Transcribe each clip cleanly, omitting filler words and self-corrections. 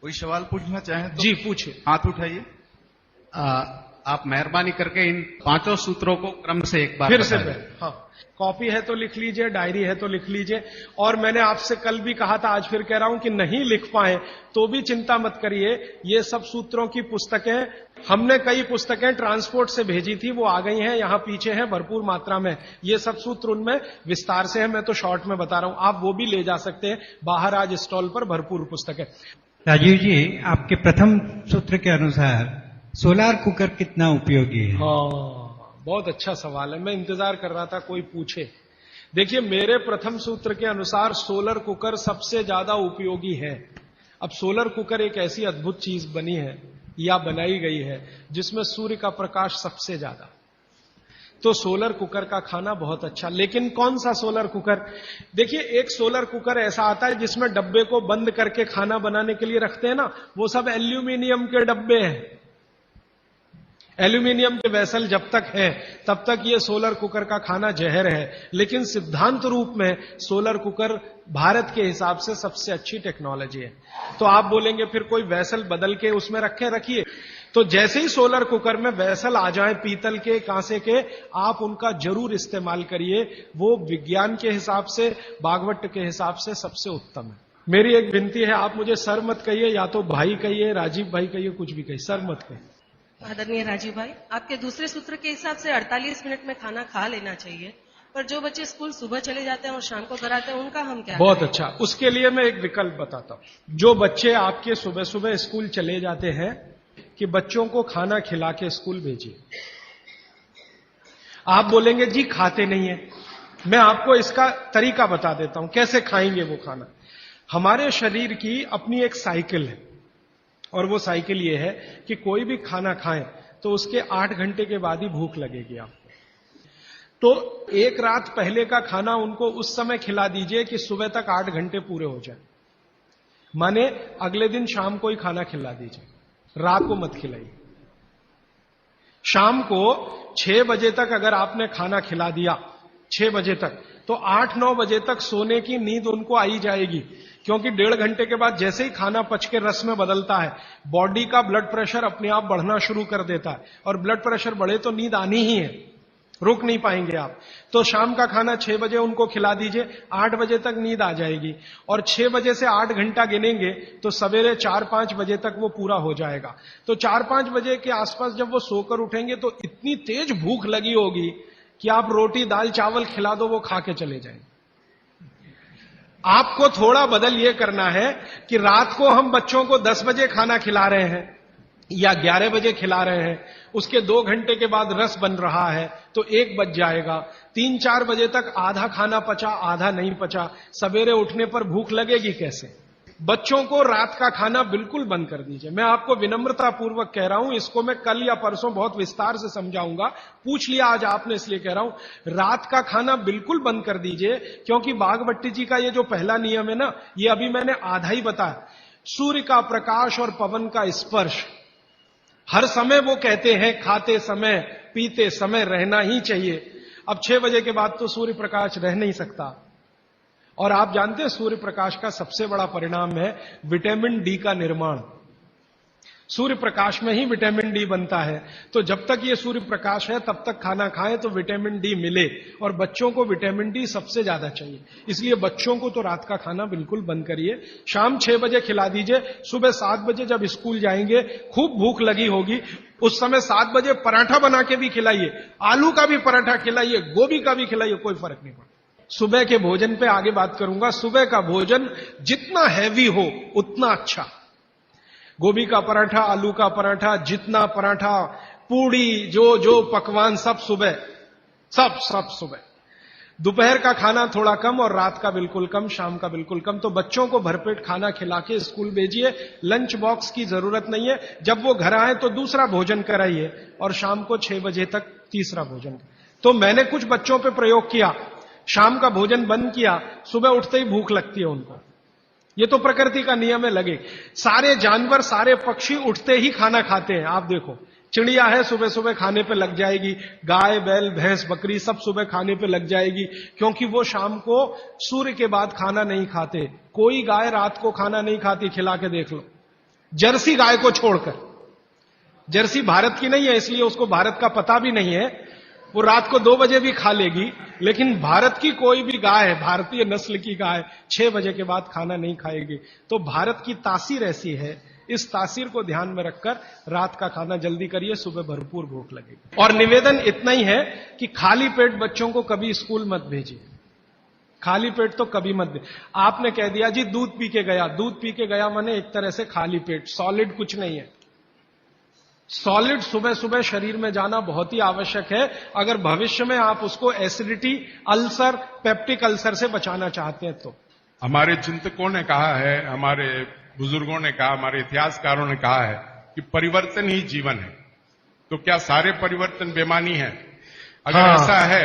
कोई सवाल पूछना चाहें तो जी पूछिए। हाथ उठाइए। आप मेहरबानी करके इन 5 सूत्रों को क्रम से एक बार फिर से बता दें। हाँ, कॉपी है तो लिख लीजिए, डायरी है तो लिख लीजिए। और मैंने आपसे कल भी कहा था, आज फिर कह रहा हूं कि नहीं लिख पाए तो भी चिंता मत करिए। ये सब सूत्रों की पुस्तकें हमने कई पुस्तकें ट्रांसपोर्ट से भेजी थी, वो आ गई हैं, यहां पीछे हैं भरपूर मात्रा में। ये सब सूत्र उनमें विस्तार से है, मैं तो शॉर्ट में बता रहा हूं, आप वो भी ले जा सकते हैं। बाहर आज स्टॉल पर भरपूर पुस्तकें। राजीव जी, आपके प्रथम सूत्र के अनुसार सोलार कुकर कितना उपयोगी है? हाँ, बहुत अच्छा सवाल है, मैं इंतजार कर रहा था कोई पूछे। देखिए, मेरे प्रथम सूत्र के अनुसार सोलर कुकर सबसे ज्यादा उपयोगी है। अब सोलर कुकर एक ऐसी अद्भुत चीज बनी है या बनाई गई है जिसमें सूर्य का प्रकाश सबसे ज्यादा, तो सोलर कुकर का खाना बहुत अच्छा। लेकिन कौन सा सोलर कुकर? देखिए, एक सोलर कुकर ऐसा आता है जिसमें डब्बे को बंद करके खाना बनाने के लिए रखते हैं ना, वो सब एल्यूमिनियम के डब्बे हैं। एल्यूमिनियम के वेसल जब तक है तब तक ये सोलर कुकर का खाना जहर है। लेकिन सिद्धांत रूप में सोलर कुकर भारत के हिसाब से सबसे अच्छी टेक्नोलॉजी है। तो आप बोलेंगे फिर कोई वेसल बदल के उसमें रखिए। तो जैसे ही सोलर कुकर में वेसल आ जाए पीतल के, कांसे के, आप उनका जरूर इस्तेमाल करिए। वो विज्ञान के हिसाब से, भागवत के हिसाब से सबसे उत्तम है। मेरी एक विनती है, आप मुझे सर मत कहिए, या तो भाई कहिए, राजीव भाई कहिए, कुछ भी कहिए, सर मत कहिए। आदरणीय राजीव भाई, आपके दूसरे सूत्र के हिसाब से 48 मिनट में खाना खा लेना चाहिए, पर जो बच्चे स्कूल सुबह चले जाते हैं और शाम को घर आते हैं, उनका हम क्या बहुत करें? अच्छा, उसके लिए मैं एक विकल्प बताता हूं। जो बच्चे आपके सुबह सुबह स्कूल चले जाते हैं, कि बच्चों को खाना खिला के स्कूल भेजिए। आप बोलेंगे जी खाते नहीं है, मैं आपको इसका तरीका बता देता हूं कैसे खाएंगे वो खाना। हमारे शरीर की अपनी एक साइकिल है, और वो साइकिल ये है कि कोई भी खाना खाएं तो उसके 8 घंटे के बाद ही भूख लगेगी आपको। तो एक रात पहले का खाना उनको उस समय खिला दीजिए कि सुबह तक 8 घंटे पूरे हो जाए। माने अगले दिन शाम को ही खाना खिला दीजिए, रात को मत खिलाइए। शाम को 6 बजे तक अगर आपने खाना खिला दिया, 6 बजे तक, तो 8-9 बजे तक सोने की नींद उनको आई जाएगी। क्योंकि 1.5 घंटे के बाद जैसे ही खाना पच के रस में बदलता है, बॉडी का ब्लड प्रेशर अपने आप बढ़ना शुरू कर देता है, और ब्लड प्रेशर बढ़े तो नींद आनी ही है, रुक नहीं पाएंगे आप। तो शाम का खाना 6 बजे उनको खिला दीजिए, 8 बजे तक नींद आ जाएगी, और 6 बजे से 8 घंटा गिनेंगे तो सवेरे 4-5 बजे तक वो पूरा हो जाएगा। तो 4-5 बजे के आसपास जब वो सोकर उठेंगे तो इतनी तेज भूख लगी होगी कि आप रोटी दाल चावल खिला दो, वो खा के चले जाएंगे। आपको थोड़ा बदल ये करना है कि रात को हम बच्चों को 10 बजे खाना खिला रहे हैं या 11 बजे खिला रहे हैं, उसके 2 घंटे के बाद रस बन रहा है तो 1 बज जाएगा। 3-4 बजे तक आधा खाना पचा, आधा नहीं पचा, सवेरे उठने पर भूख लगेगी कैसे? बच्चों को रात का खाना बिल्कुल बंद कर दीजिए। मैं आपको विनम्रता पूर्वक कह रहा हूं, इसको मैं कल या परसों बहुत विस्तार से समझाऊंगा, पूछ लिया आज आपने इसलिए कह रहा हूं। रात का खाना बिल्कुल बंद कर दीजिए, क्योंकि बागभट्टी जी का ये जो पहला नियम है ना, ये अभी मैंने आधा ही बताया। सूर्य का प्रकाश और पवन का स्पर्श हर समय वो कहते हैं खाते समय पीते समय रहना ही चाहिए। अब 6 बजे के बाद तो सूर्य प्रकाश रह नहीं सकता, और आप जानते हैं सूर्य प्रकाश का सबसे बड़ा परिणाम है विटामिन डी का निर्माण। सूर्य प्रकाश में ही विटामिन डी बनता है। तो जब तक ये सूर्य प्रकाश है तब तक खाना खाएं तो विटामिन डी मिले, और बच्चों को विटामिन डी सबसे ज्यादा चाहिए। इसलिए बच्चों को तो रात का खाना बिल्कुल बंद करिए, शाम 6 बजे खिला दीजिए। सुबह 7 बजे जब स्कूल जाएंगे, खूब भूख लगी होगी, उस समय 7 बजे पराठा बना के भी खिलाइए, आलू का भी पराठा खिलाइए, गोभी का भी खिलाइए, कोई फर्क नहीं पड़ता। सुबह के भोजन पे आगे बात करूंगा। सुबह का भोजन जितना हैवी हो उतना अच्छा। गोभी का पराठा, आलू का पराठा, जितना पराठा, पूड़ी, जो पकवान, सब सुबह, सब सुबह। दोपहर का खाना थोड़ा कम, और रात का बिल्कुल कम, शाम का बिल्कुल कम। तो बच्चों को भरपेट खाना खिला के स्कूल भेजिए। लंच बॉक्स की जरूरत नहीं है। जब वो घर आए तो दूसरा भोजन कराइए, और शाम को 6 बजे तक तीसरा भोजन। तो मैंने कुछ बच्चों पे प्रयोग किया, शाम का भोजन बंद किया, सुबह उठते ही भूख लगती है उनको। ये तो प्रकृति का नियम है, लगे। सारे जानवर, सारे पक्षी उठते ही खाना खाते हैं। आप देखो, चिड़िया है सुबह सुबह खाने पे लग जाएगी, गाय बैल भैंस बकरी सब सुबह खाने पे लग जाएगी, क्योंकि वो शाम को सूर्य के बाद खाना नहीं खाते। कोई गाय रात को खाना नहीं खाती, खिला के देख लो। जर्सी गाय को छोड़कर। जर्सी भारत की नहीं है, इसलिए उसको भारत का पता भी नहीं है। वो रात को 2 बजे भी खा लेगी, लेकिन भारत की कोई भी गाय, भारतीय नस्ल की गाय 6 बजे के बाद खाना नहीं खाएगी। तो भारत की तासीर ऐसी है, इस तासीर को ध्यान में रखकर रात का खाना जल्दी करिए, सुबह भरपूर भूख लगेगी। और निवेदन इतना ही है कि खाली पेट बच्चों को कभी स्कूल मत भेजिए। खाली पेट तो कभी मत दे। आपने कह दिया जी दूध पी के गया, दूध पी के गया माने एक तरह से खाली पेट, सॉलिड कुछ नहीं है। सॉलिड सुबह सुबह शरीर में जाना बहुत ही आवश्यक है, अगर भविष्य में आप उसको एसिडिटी, अल्सर, पेप्टिक अल्सर से बचाना चाहते हैं तो। हमारे चिंतकों ने कहा है, हमारे बुजुर्गों ने कहा, हमारे इतिहासकारों ने कहा है कि परिवर्तन ही जीवन है। तो क्या सारे परिवर्तन बेमानी है? अगर ऐसा है,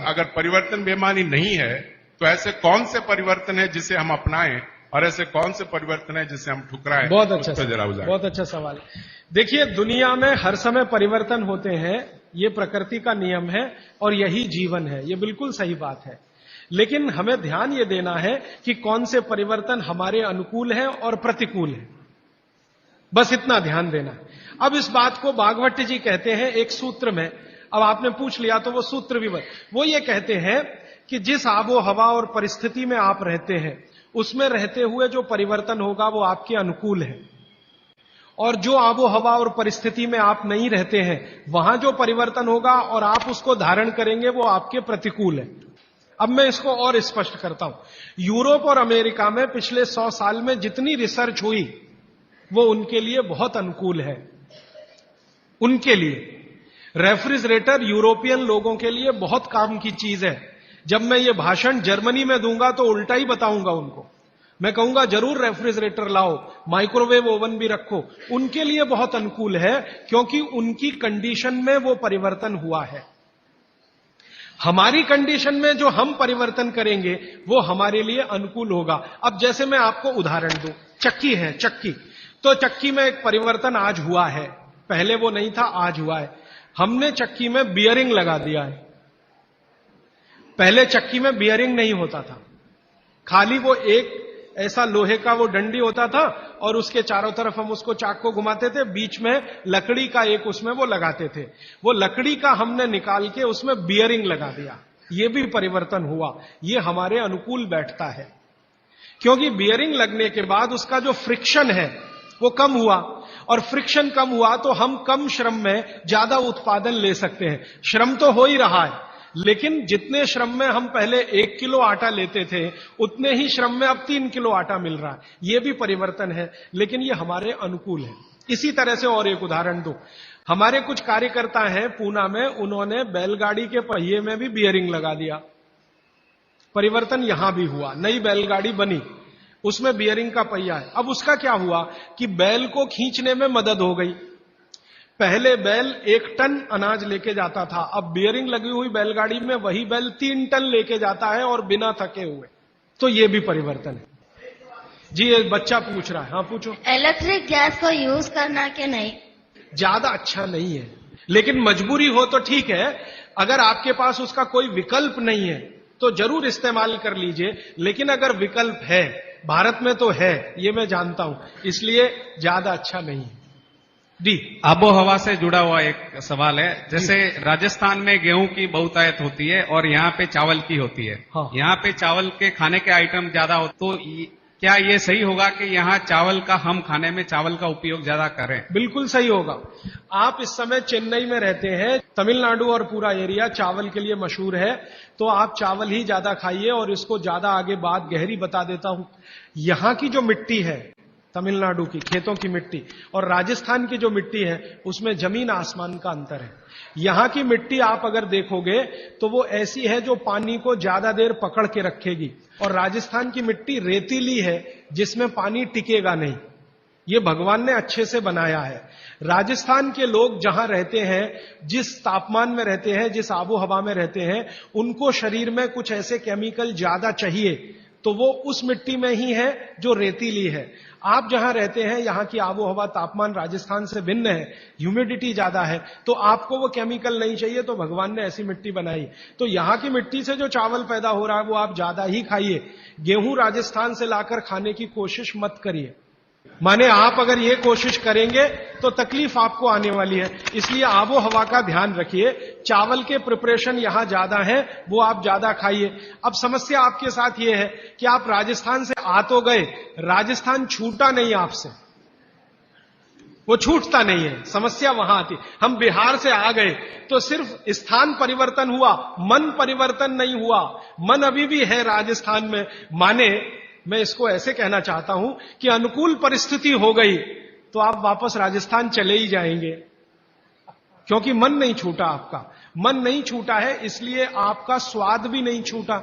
अगर परिवर्तन बेमानी नहीं है, तो ऐसे कौन से परिवर्तन है जिसे हम अपनाएं और ऐसे कौन से परिवर्तन है जिसे हम ठुकराएं? बहुत अच्छा, बहुत अच्छा सवाल है। देखिए, दुनिया में हर समय परिवर्तन होते हैं, ये प्रकृति का नियम है और यही जीवन है, ये बिल्कुल सही बात है। लेकिन हमें ध्यान ये देना है कि कौन से परिवर्तन हमारे अनुकूल हैं और प्रतिकूल हैं, बस इतना ध्यान देना है। अब इस बात को भागवत जी कहते हैं एक सूत्र में, अब आपने पूछ लिया तो वो सूत्र भी वो ये कहते हैं कि जिस आबो हवा और परिस्थिति में आप रहते हैं, उसमें रहते हुए जो परिवर्तन होगा वो आपके अनुकूल है, और जो आबो हवा और परिस्थिति में आप नहीं रहते हैं, वहां जो परिवर्तन होगा और आप उसको धारण करेंगे वो आपके प्रतिकूल है। अब मैं इसको और स्पष्ट करता हूं। यूरोप और अमेरिका में पिछले 100 साल में जितनी रिसर्च हुई वो उनके लिए बहुत अनुकूल है। उनके लिए रेफ्रिजरेटर यूरोपियन लोगों के लिए बहुत काम की चीज है। जब मैं ये भाषण जर्मनी में दूंगा तो उल्टा ही बताऊंगा उनको। मैं कहूंगा जरूर रेफ्रिजरेटर लाओ, माइक्रोवेव ओवन भी रखो। उनके लिए बहुत अनुकूल है क्योंकि उनकी कंडीशन में वो परिवर्तन हुआ है। हमारी कंडीशन में जो हम परिवर्तन करेंगे वो हमारे लिए अनुकूल होगा। अब जैसे मैं आपको उदाहरण दूं, चक्की है, चक्की, तो चक्की में एक परिवर्तन आज हुआ है, पहले वो नहीं था, आज हुआ है। हमने चक्की में बियरिंग लगा दिया है। पहले चक्की में बियरिंग नहीं होता था, खाली वो एक ऐसा लोहे का वो डंडी होता था और उसके चारों तरफ हम उसको चाक को घुमाते थे, बीच में लकड़ी का एक उसमें वो लगाते थे। वो लकड़ी का हमने निकाल के उसमें बियरिंग लगा दिया, ये भी परिवर्तन हुआ। ये हमारे अनुकूल बैठता है क्योंकि बियरिंग लगने के बाद उसका जो फ्रिक्शन है वो कम हुआ, और फ्रिक्शन कम हुआ तो हम कम श्रम में ज्यादा उत्पादन ले सकते हैं। श्रम तो हो ही रहा है, लेकिन जितने श्रम में हम पहले 1 किलो आटा लेते थे, उतने ही श्रम में अब 3 किलो आटा मिल रहा है। यह भी परिवर्तन है, लेकिन ये हमारे अनुकूल है। इसी तरह से और एक उदाहरण दो, हमारे कुछ कार्यकर्ता हैं पूना में, उन्होंने बैलगाड़ी के पहिए में भी बियरिंग लगा दिया। परिवर्तन यहां भी हुआ, नई बैलगाड़ी बनी, उसमें बियरिंग का पहिया है। अब उसका क्या हुआ कि बैल को खींचने में मदद हो गई। पहले बैल 1 टन अनाज लेके जाता था, अब बियरिंग लगी हुई बैलगाड़ी में वही बैल 3 टन लेके जाता है और बिना थके हुए। तो ये भी परिवर्तन है। जी एक बच्चा पूछ रहा है, हाँ पूछो। इलेक्ट्रिक गैस को यूज करना कि नहीं? ज्यादा अच्छा नहीं है, लेकिन मजबूरी हो तो ठीक है। अगर आपके पास उसका कोई विकल्प नहीं है तो जरूर इस्तेमाल कर लीजिए, लेकिन अगर विकल्प है, भारत में तो है, ये मैं जानता हूं, इसलिए ज्यादा अच्छा नहीं है। डी आबो हवा से जुड़ा हुआ एक सवाल है। जैसे राजस्थान में गेहूं की बहुतायत होती है और यहाँ पे चावल की होती है। हाँ। यहाँ पे चावल के खाने के आइटम ज्यादा हो, तो क्या ये सही होगा कि यहाँ चावल का, हम खाने में चावल का उपयोग ज्यादा करें? बिल्कुल सही होगा। आप इस समय चेन्नई में रहते हैं, तमिलनाडु और पूरा एरिया चावल के लिए मशहूर है, तो आप चावल ही ज्यादा खाइए। और इसको ज्यादा आगे बात गहरी बता देता हूं। यहां की जो मिट्टी है, तमिलनाडु की खेतों की मिट्टी और राजस्थान की जो मिट्टी है, उसमें जमीन आसमान का अंतर है। यहां की मिट्टी आप अगर देखोगे तो वो ऐसी है जो पानी को ज्यादा देर पकड़ के रखेगी, और राजस्थान की मिट्टी रेतीली है जिसमें पानी टिकेगा नहीं। ये भगवान ने अच्छे से बनाया है। राजस्थान के लोग जहां रहते हैं, जिस तापमान में रहते हैं, जिस आबो हवा में रहते हैं, उनको शरीर में कुछ ऐसे केमिकल ज्यादा चाहिए, तो वो उस मिट्टी में ही है जो रेतीली है। आप जहां रहते हैं, यहां की आबो हवा, तापमान राजस्थान से भिन्न है, ह्यूमिडिटी ज्यादा है, तो आपको वो केमिकल नहीं चाहिए, तो भगवान ने ऐसी मिट्टी बनाई। तो यहां की मिट्टी से जो चावल पैदा हो रहा है वो आप ज्यादा ही खाइए। गेहूं राजस्थान से लाकर खाने की कोशिश मत करिए। माने आप अगर ये कोशिश करेंगे तो तकलीफ आपको आने वाली है। इसलिए आबो हवा का ध्यान रखिए। चावल के प्रिपरेशन यहां ज्यादा है, वो आप ज्यादा खाइए। अब समस्या आपके साथ ये है कि आप राजस्थान से आ तो गए, राजस्थान छूटा नहीं आपसे, वो छूटता नहीं है, समस्या वहां आती। हम बिहार से आ गए तो सिर्फ स्थान परिवर्तन हुआ, मन परिवर्तन नहीं हुआ। मन अभी भी है राजस्थान में। माने मैं इसको ऐसे कहना चाहता हूं कि अनुकूल परिस्थिति हो गई तो आप वापस राजस्थान चले ही जाएंगे, क्योंकि मन नहीं छूटा आपका। मन नहीं छूटा है, इसलिए आपका स्वाद भी नहीं छूटा।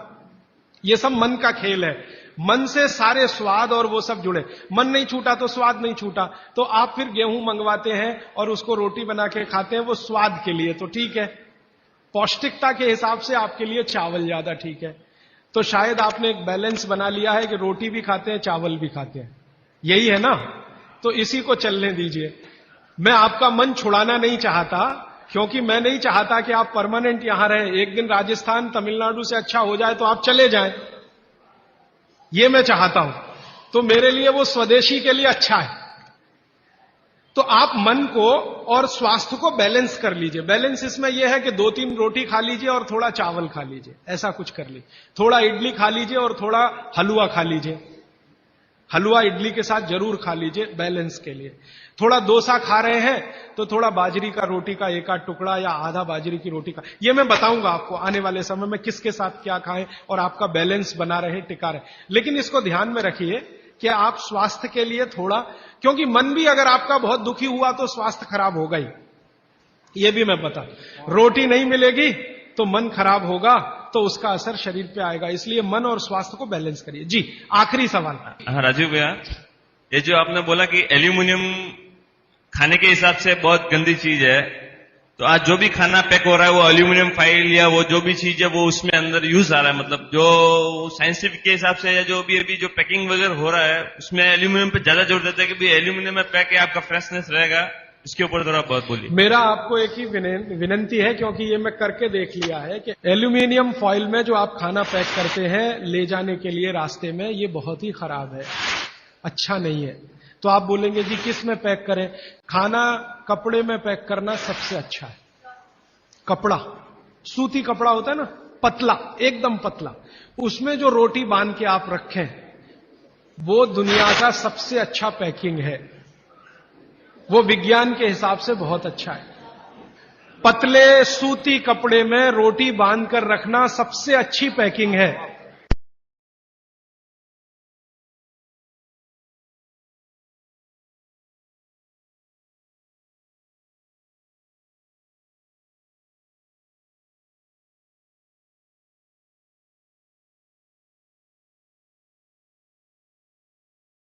ये सब मन का खेल है। मन से सारे स्वाद और वो सब जुड़े। मन नहीं छूटा तो स्वाद नहीं छूटा। तो आप फिर गेहूं मंगवाते हैं और उसको रोटी बना के खाते हैं, वो स्वाद के लिए तो ठीक है। पौष्टिकता के हिसाब से आपके लिए चावल ज्यादा ठीक है। तो शायद आपने एक बैलेंस बना लिया है कि रोटी भी खाते हैं, चावल भी खाते हैं, यही है ना। तो इसी को चलने दीजिए। मैं आपका मन छुड़ाना नहीं चाहता, क्योंकि मैं नहीं चाहता कि आप परमानेंट यहां रहें। एक दिन राजस्थान तमिलनाडु से अच्छा हो जाए तो आप चले जाएं, ये मैं चाहता हूं। तो मेरे लिए वो स्वदेशी के लिए अच्छा है। तो आप मन को और स्वास्थ्य को बैलेंस कर लीजिए। बैलेंस इसमें यह है कि 2-3 रोटी खा लीजिए और थोड़ा चावल खा लीजिए, ऐसा कुछ कर लीजिए। थोड़ा इडली खा लीजिए और थोड़ा हलवा खा लीजिए। हलवा इडली के साथ जरूर खा लीजिए बैलेंस के लिए। थोड़ा डोसा खा रहे हैं तो थोड़ा बाजरी का रोटी का एक आध टुकड़ा या आधा बाजरी की रोटी का। ये मैं बताऊंगा आपको आने वाले समय में किसके साथ क्या खाएं और आपका बैलेंस बना रहे, टिका रहे। लेकिन इसको ध्यान में रखिए कि आप स्वास्थ्य के लिए थोड़ा, क्योंकि मन भी अगर आपका बहुत दुखी हुआ तो स्वास्थ्य खराब होगा ही, ये भी मैं बता। रोटी नहीं मिलेगी तो मन खराब होगा, तो उसका असर शरीर पे आएगा। इसलिए मन और स्वास्थ्य को बैलेंस करिए। जी, आखिरी सवाल। हाँ राजीव भैया, ये जो आपने बोला कि एल्यूमिनियम खाने के हिसाब से बहुत गंदी चीज है, तो आज जो भी खाना पैक हो रहा है वो एल्यूमिनियम फाइल या वो जो भी चीज है वो उसमें अंदर यूज आ रहा है, मतलब जो साइंटिफिक के हिसाब से या जो भी अभी जो पैकिंग वगैरह हो रहा है उसमें एल्यूमिनियम पे ज्यादा जोर देता है कि भाई एल्यूमिनियम में पैक है, आपका फ्रेशनेस रहेगा। इसके ऊपर थोड़ा बहुत बोलिए। मेरा आपको एक ही विनंती है, क्योंकि ये मैं करके देख लिया है कि एल्यूमिनियम फॉइल में जो आप खाना पैक करते हैं ले जाने के लिए रास्ते में, ये बहुत ही खराब है, अच्छा नहीं है। तो आप बोलेंगे जी किस में पैक करें? खाना कपड़े में पैक करना सबसे अच्छा है। कपड़ा, सूती कपड़ा होता है ना, पतला, एकदम पतला, उसमें जो रोटी बांध के आप रखें वो दुनिया का सबसे अच्छा पैकिंग है। वो विज्ञान के हिसाब से बहुत अच्छा है। पतले सूती कपड़े में रोटी बांध कर रखना सबसे अच्छी पैकिंग है।